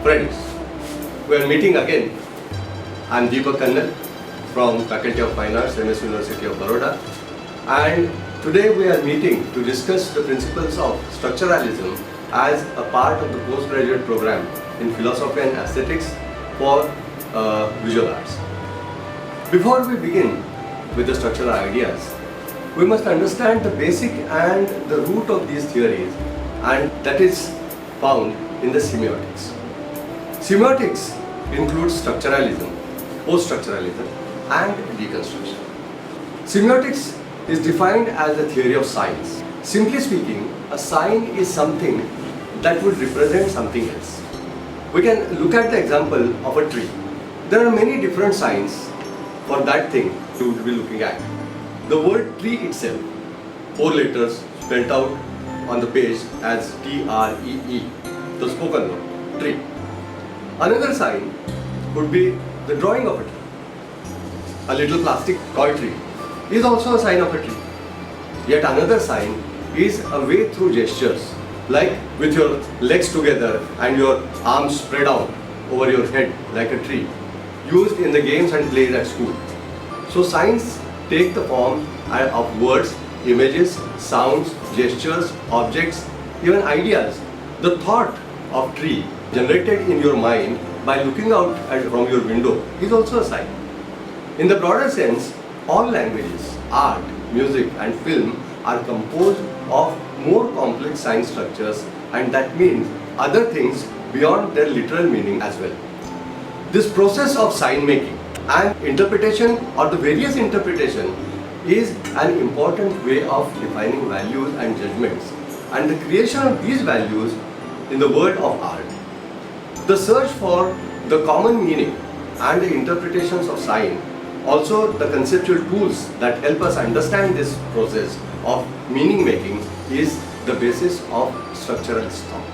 Friends, we are meeting again. I am Deepak Kannal from Faculty of Fine Arts, MS University of Baroda, and today we are meeting to discuss the principles of structuralism as a part of the postgraduate program in Philosophy and Aesthetics for visual arts. Before we begin with the structural ideas, we must understand the basic and the root of these theories, and that is found in the semiotics. Semiotics includes structuralism, post-structuralism, and deconstruction. Semiotics is defined as the theory of signs. Simply speaking, a sign is something that would represent something else. We can look at the example of a tree. There are many different signs for that thing you would be looking at. The word tree itself, 4 letters spelled out on the page as T-R-E-E, the spoken word, tree. Another sign would be the drawing of a tree. A little plastic toy tree is also a sign of a tree. Yet another sign is a way through gestures, like with your legs together and your arms spread out over your head like a tree, used in the games and plays at school. So signs take the form of words, images, sounds, gestures, objects, even ideas. The thought of tree generated in your mind by looking out from your window is also a sign. In the broader sense, all languages, art, music and film are composed of more complex sign structures, and that means other things beyond their literal meaning as well. This process of sign making and interpretation, or the various interpretation, is an important way of defining values and judgments, and the creation of these values in the world of art. The search for the common meaning and the interpretations of sign, also the conceptual tools that help us understand this process of meaning making, is the basis of structuralist thought.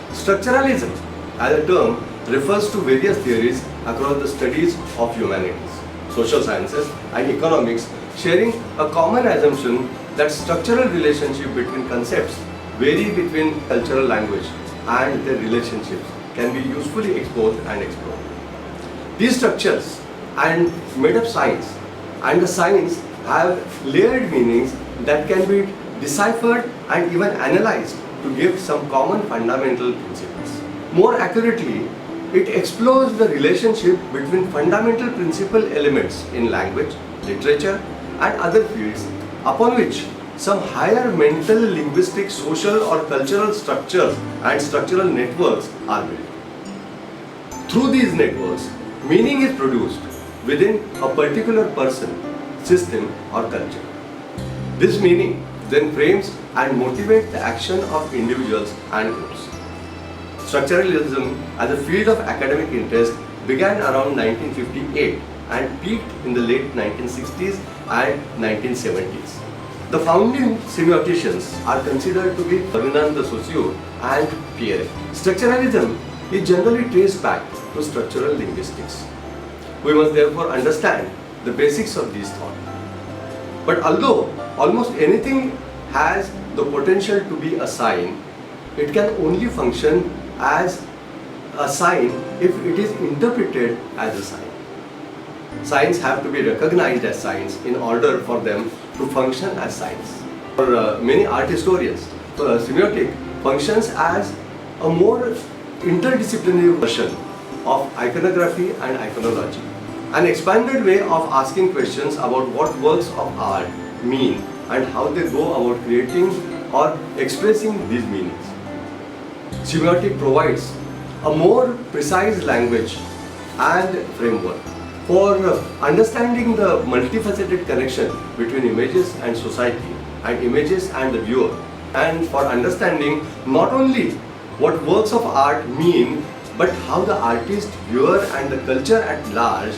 Structuralism as a term refers to various theories across the studies of humanities, social sciences and economics, sharing a common assumption that structural relationship between concepts vary between cultural language, and their relationships can be usefully exposed and explored. These structures and made up signs and the signs have layered meanings that can be deciphered and even analyzed to give some common fundamental principles. More accurately, it explores the relationship between fundamental principal elements in language, literature and other fields upon which some higher mental, linguistic, social or cultural structures and structural networks are built. Through these networks, meaning is produced within a particular person, system or culture. This meaning then frames and motivates the action of individuals and groups. Structuralism as a field of academic interest began around 1958 and peaked in the late 1960s and 1970s. The founding semioticians are considered to be Ferdinand de Saussure and Pierre. Structuralism is generally traced back to structural linguistics. We must therefore understand the basics of these thoughts. But although almost anything has the potential to be a sign, it can only function as a sign if it is interpreted as a sign. Signs have to be recognized as signs in order for them to function as signs. For many art historians, semiotic functions as a more interdisciplinary version of iconography and iconology, an expanded way of asking questions about what works of art mean and how they go about creating or expressing these meanings. Semiotic provides a more precise language and framework for understanding the multifaceted connection between images and society and images and the viewer, and for understanding not only what works of art mean, but how the artist, viewer and the culture at large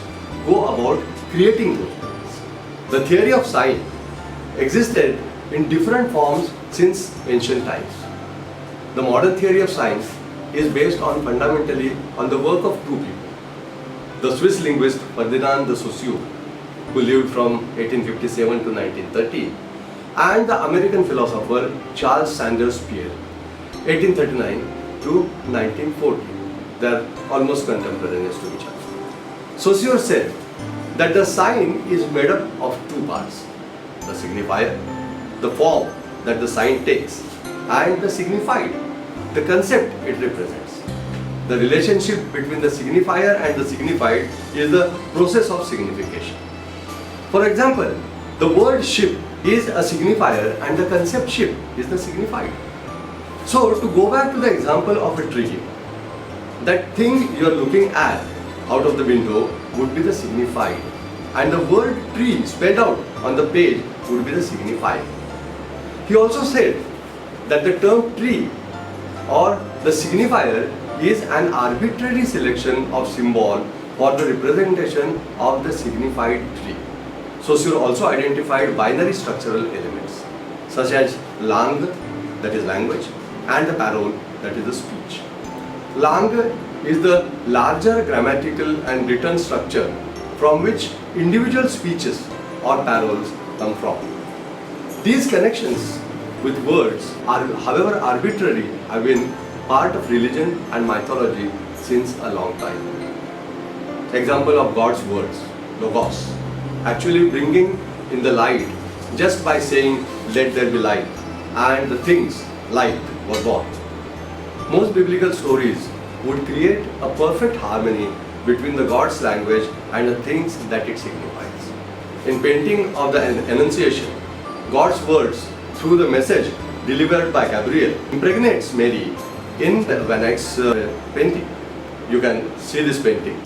go about creating those works. The theory of sign existed in different forms since ancient times. The modern theory of signs is based fundamentally on the work of two people. The Swiss linguist Ferdinand de Saussure, who lived from 1857 to 1930, and the American philosopher Charles Sanders Peirce, 1839 to 1940. They are almost contemporaneous to each other. Saussure said that the sign is made up of two parts: the signifier, the form that the sign takes, and the signified, the concept it represents. The relationship between the signifier and the signified is the process of signification. For example, the word ship is a signifier and the concept ship is the signified. So, to go back to the example of a tree, that thing you are looking at out of the window would be the signified, and the word tree spelled out on the page would be the signified. He also said that the term tree or the signifier is an arbitrary selection of symbol for the representation of the signified tree. Saussure also identified binary structural elements such as langue, that is language, and the parole, that is the speech. Langue is the larger grammatical and written structure from which individual speeches or paroles come from. These connections with words are, however arbitrary, have been part of religion and mythology since a long time. Example of God's words, logos, actually bringing in the light just by saying let there be light, and the things light were born. Most biblical stories would create a perfect harmony between the God's language and the things that it signifies. In painting of the Annunciation, God's words through the message delivered by Gabriel impregnates Mary in the Van Eyck's painting. You can see this painting.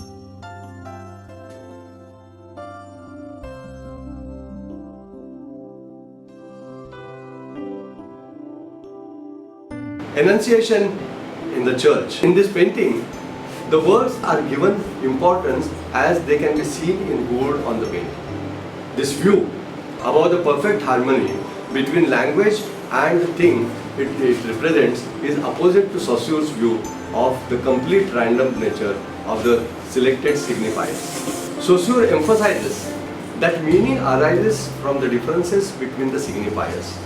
Annunciation in the church. In this painting, the words are given importance as they can be seen in gold on the painting. This view about the perfect harmony between language and the thing it represents is opposite to Saussure's view of the complete random nature of the selected signifiers. Saussure emphasizes that meaning arises from the differences between the signifiers.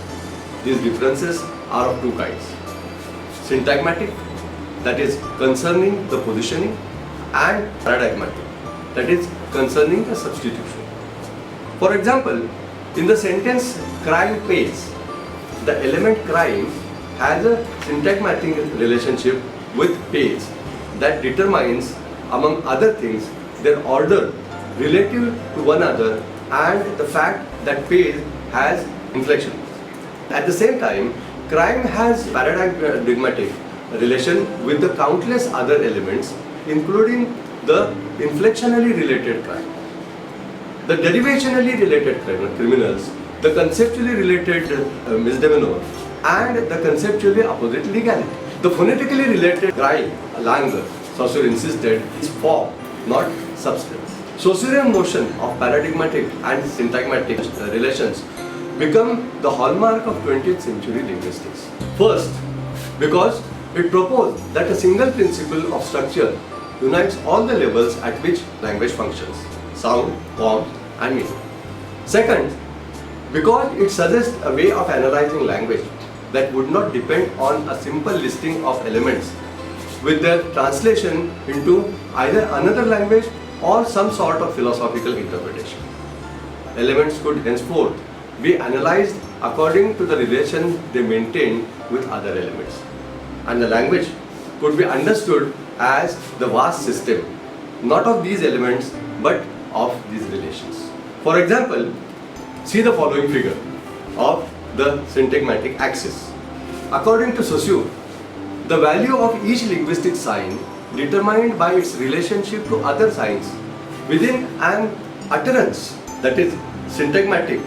These differences are of two kinds: syntagmatic, that is concerning the positioning, and paradigmatic, that is concerning the substitution. For example, in the sentence crime pays, the element crime has a syntagmatic relationship with pays that determines, among other things, their order relative to one another and the fact that pays has inflection. At the same time, crime has paradigmatic relation with the countless other elements, including the inflectionally related crime, the derivationally related criminals, the conceptually related misdemeanor, and the conceptually opposite legality. The phonetically related crime, langue, Saussure insisted, is form, not substance. Saussurean notion of paradigmatic and syntagmatic relations become the hallmark of 20th century linguistics. First, because it proposed that a single principle of structure unites all the levels at which language functions: sound, form, and meaning. Second, because it suggests a way of analyzing language that would not depend on a simple listing of elements with their translation into either another language or some sort of philosophical interpretation. Elements could henceforth be analyzed according to the relation they maintain with other elements, and the language could be understood as the vast system, not of these elements but of these relations. For example, see the following figure of the syntagmatic axis. According to Saussure, the value of each linguistic sign determined by its relationship to other signs within an utterance, that is syntagmatic,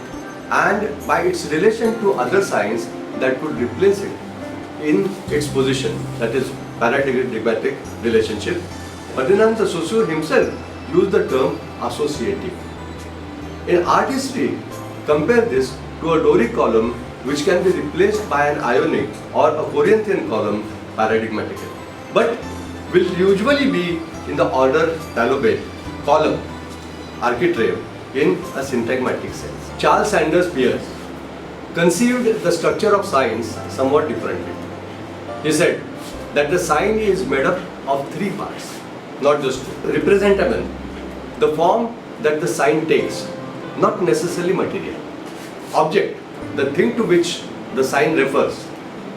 and by its relation to other signs that could replace it in its position, that is paradigmatic relationship. Ferdinand de Saussure himself used the term associative. In art history, compare this to a Doric column which can be replaced by an Ionic or a Corinthian column paradigmatically, but will usually be in the order talobate, column, architrave in a syntagmatic sense. Charles Sanders Peirce conceived the structure of signs somewhat differently. He said, that the sign is made up of three parts, not just two. Representative, the form that the sign takes, not necessarily material. Object, the thing to which the sign refers,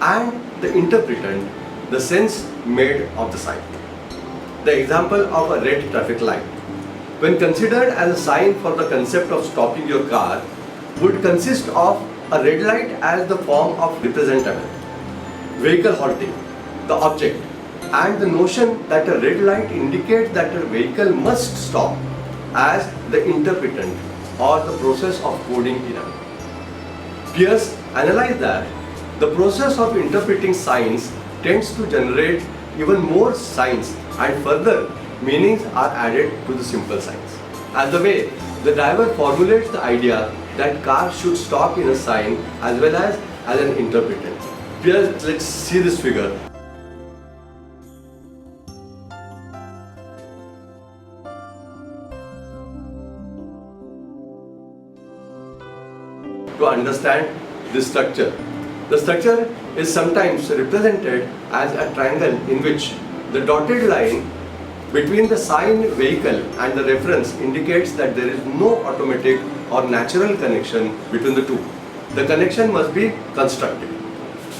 and the interpretant, the sense made of the sign. The example of a red traffic light, when considered as a sign for the concept of stopping your car, would consist of a red light as the form of representative, vehicle halting, the object, and the notion that a red light indicates that a vehicle must stop as the interpretant or the process of coding error. Peirce analyzed that the process of interpreting signs tends to generate even more signs and further meanings are added to the simple signs. As the way the driver formulates the idea that car should stop in a sign as well as an interpretant. Peirce, let's see this figure. To understand this structure, the structure is sometimes represented as a triangle in which the dotted line between the sign vehicle and the reference indicates that there is no automatic or natural connection between the two. The connection must be constructed.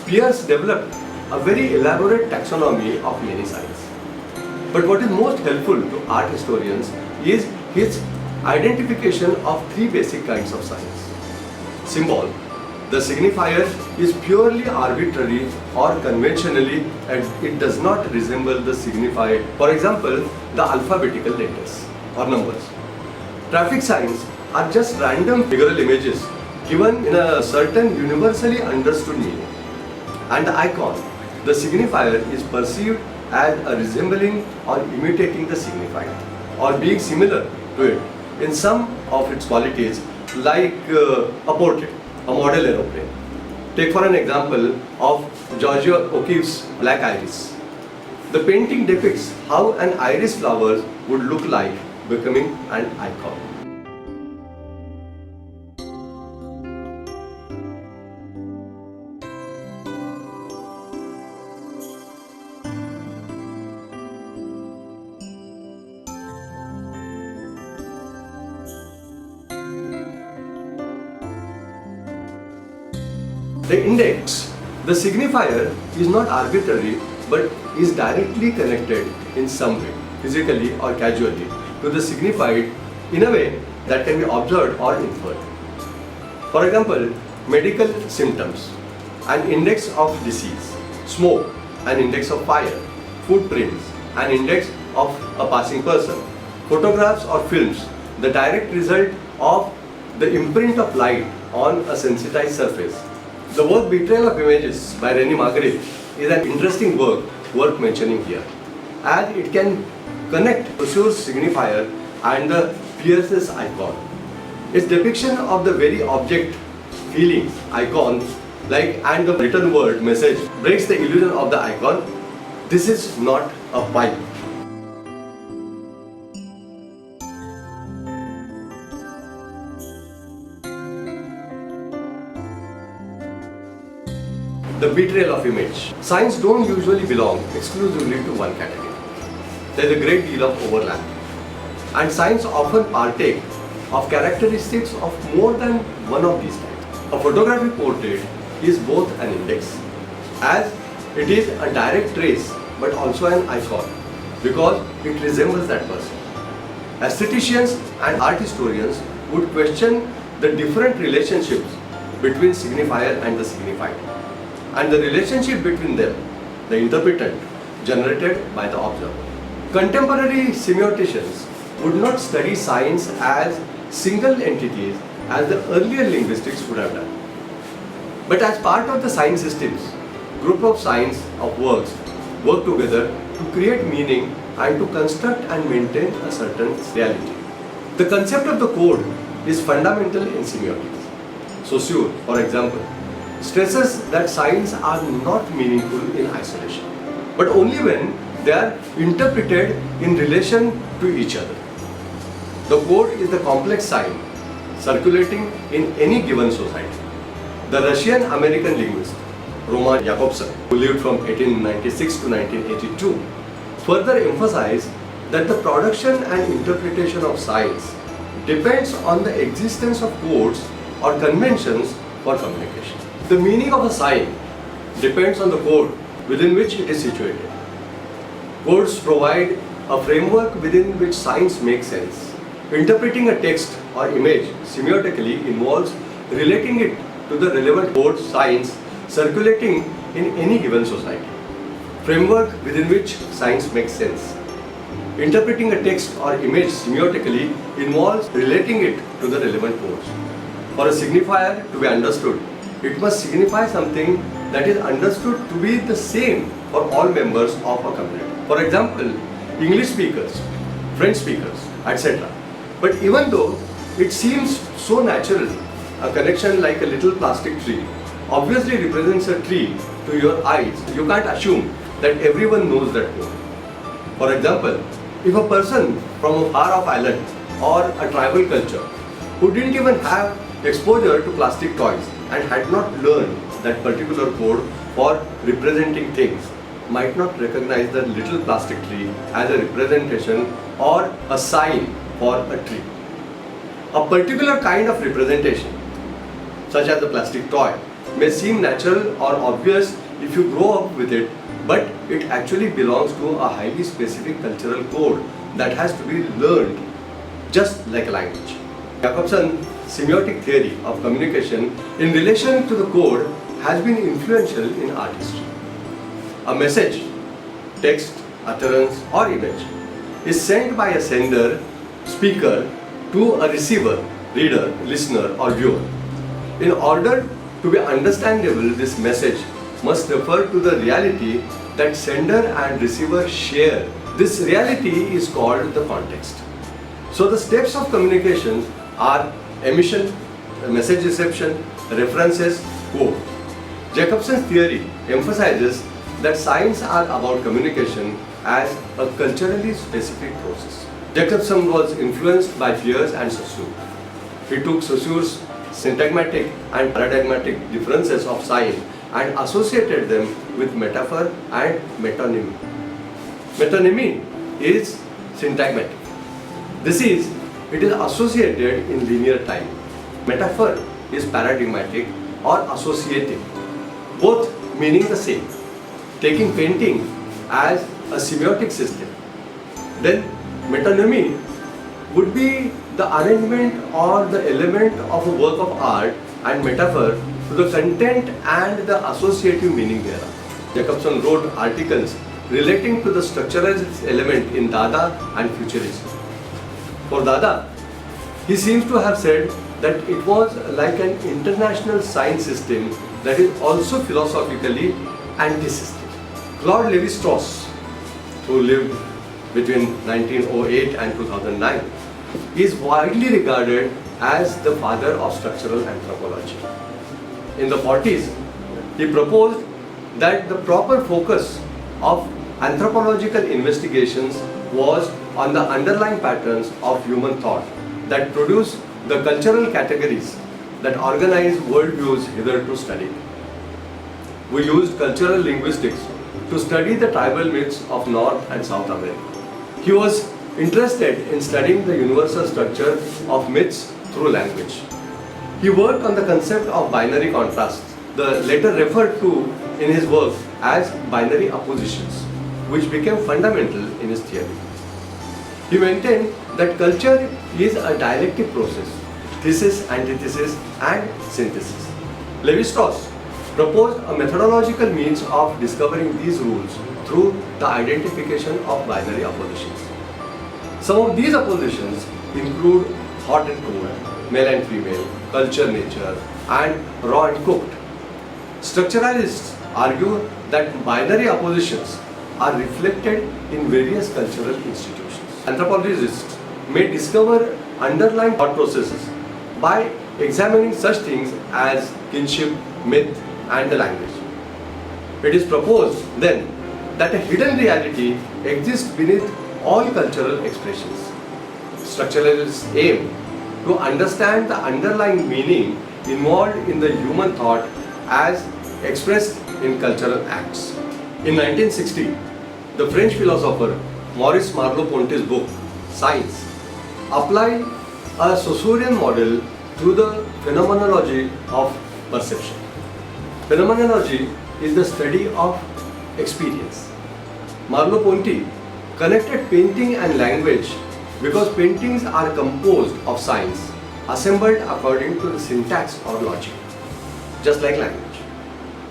Peirce developed a very elaborate taxonomy of many signs. But what is most helpful to art historians is his identification of three basic kinds of signs. Symbol. The signifier is purely arbitrary or conventionally and it does not resemble the signified, for example, the alphabetical letters or numbers. Traffic signs are just random figural images given in a certain universally understood meaning. And the icon, the signifier, is perceived as a resembling or imitating the signified or being similar to it in some of its qualities, like a portrait, a model aeroplane. Take for an example of Georgia O'Keeffe's Black Iris. The painting depicts how an iris flower would look like becoming an icon. The index, the signifier, is not arbitrary but is directly connected in some way, physically or casually, to the signified in a way that can be observed or inferred. For example, medical symptoms, an index of disease, smoke, an index of fire, footprints, an index of a passing person, photographs or films, the direct result of the imprint of light on a sensitized surface. The work Betrayal of Images by René Magritte is an interesting work worth mentioning here, as it can connect Saussure's signifier and the Peirce's icon. Its depiction of the very object, feeling, icon, and the written word message breaks the illusion of the icon. This is not a pipe. The betrayal of image. Signs don't usually belong exclusively to one category. There is a great deal of overlap. And signs often partake of characteristics of more than one of these types. A photographic portrait is both an index, as it is a direct trace but also an icon because it resembles that person. Aestheticians and art historians would question the different relationships between signifier and the signified, and the relationship between them, the interpretant, generated by the observer. Contemporary semioticians would not study signs as single entities as the earlier linguistics would have done, but as part of the sign systems. Group of signs of works work together to create meaning and to construct and maintain a certain reality. The concept of the code is fundamental in semiotics. Saussure, for example, stresses that signs are not meaningful in isolation, but only when they are interpreted in relation to each other. The code is the complex sign circulating in any given society. The Russian-American linguist Roman Jakobson, who lived from 1896 to 1982, further emphasized that the production and interpretation of science depends on the existence of codes or conventions for communication. The meaning of a sign depends on the code within which it is situated. Codes provide a framework within which signs make sense. Interpreting a text or image semiotically involves relating it to the relevant code signs circulating in any given society. Framework within which signs make sense. Interpreting a text or image semiotically involves relating it to the relevant codes. For a signifier to be understood, it must signify something that is understood to be the same for all members of a community. For example, English speakers, French speakers, etc. But even though it seems so natural, a connection like a little plastic tree obviously represents a tree to your eyes, you can't assume that everyone knows that code. For example, if a person from a far-off island or a tribal culture who didn't even have exposure to plastic toys and had not learned that particular code for representing things might not recognize the little plastic tree as a representation or a sign for a tree. A particular kind of representation, such as a plastic toy, may seem natural or obvious if you grow up with it, but it actually belongs to a highly specific cultural code that has to be learned just like a language. Jakobson's semiotic theory of communication in relation to the code has been influential in art history. A message, text, utterance or image is sent by a sender, speaker to a receiver, reader, listener or viewer. In order to be understandable, this message must refer to the reality that sender and receiver share. This reality is called the context. So the steps of communication are emission, message reception, references, code. Jakobson's theory emphasizes that signs are about communication as a culturally specific process. Jakobson was influenced by Thiers and Saussure. He took Saussure's syntagmatic and paradigmatic differences of sign and associated them with metaphor and metonymy. Metonymy is syntagmatic. It is associated in linear time. Metaphor is paradigmatic or associative, both meaning the same. Taking painting as a semiotic system, then metonymy would be the arrangement or the element of a work of art and metaphor to the content and the associative meaning thereof. Jakobson wrote articles relating to the structuralist element in Dada and Futurism. For Dada, he seems to have said that it was like an international sign system that is also philosophically anti-system. Claude Lévi-Strauss, who lived between 1908 and 2009, is widely regarded as the father of structural anthropology. In the 40s, he proposed that the proper focus of anthropological investigations was on the underlying patterns of human thought that produce the cultural categories that organize worldviews hitherto studied. We used cultural linguistics to study the tribal myths of North and South America. He was interested in studying the universal structure of myths through language. He worked on the concept of binary contrasts, the later referred to in his work as binary oppositions, which became fundamental in his theory. He maintained that culture is a dialectic process, thesis, antithesis, and synthesis. Lévi-Strauss proposed a methodological means of discovering these rules through the identification of binary oppositions. Some of these oppositions include hot and cold, male and female, culture, nature, and raw and cooked. Structuralists argue that binary oppositions are reflected in various cultural institutions. Anthropologists may discover underlying thought processes by examining such things as kinship, myth, and the language. It is proposed then that a hidden reality exists beneath all cultural expressions. Structuralists aim to understand the underlying meaning involved in the human thought as expressed in cultural acts. In 1960, the French philosopher Maurice Merleau-Ponty's book, Science, applied a Saussurean model to the phenomenology of perception. Phenomenology is the study of experience. Merleau-Ponty connected painting and language because paintings are composed of signs assembled according to the syntax or logic, just like language.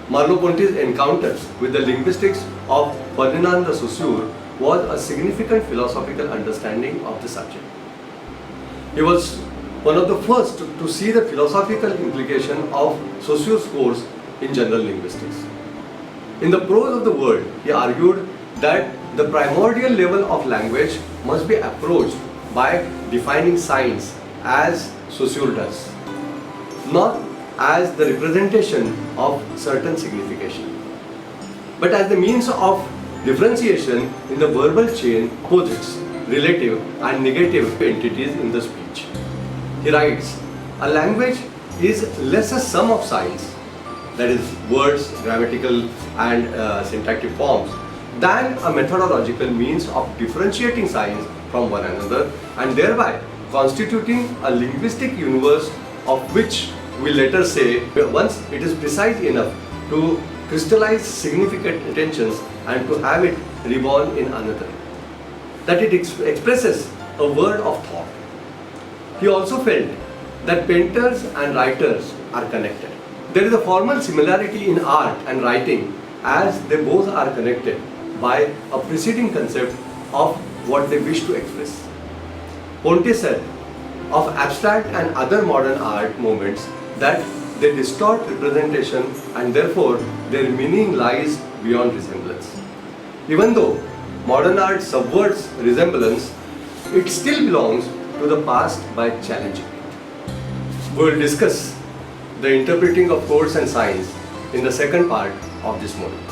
Merleau-Ponty's encounter with the linguistics of Ferdinand de Saussure was a significant philosophical understanding of the subject. He was one of the first to see the philosophical implication of Saussure's course in general linguistics. In the Prose of the World, he argued that the primordial level of language must be approached by defining signs as Saussure does, not as the representation of certain signification, but as the means of differentiation in the verbal chain opposites, relative and negative entities in the speech. He writes, a language is less a sum of signs, that is words, grammatical and syntactic forms, than a methodological means of differentiating signs from one another and thereby constituting a linguistic universe of which we later say, once it is precise enough to crystallize significant intentions and to have it reborn in another, that it expresses a word of thought. He also felt that painters and writers are connected. There is a formal similarity in art and writing as they both are connected by a preceding concept of what they wish to express. Ponty said of abstract and other modern art movements that they distort representation and therefore their meaning lies beyond resemblance. Even though modern art subverts resemblance, it still belongs to the past by challenging it. We will discuss the interpreting of codes and signs in the second part of this module.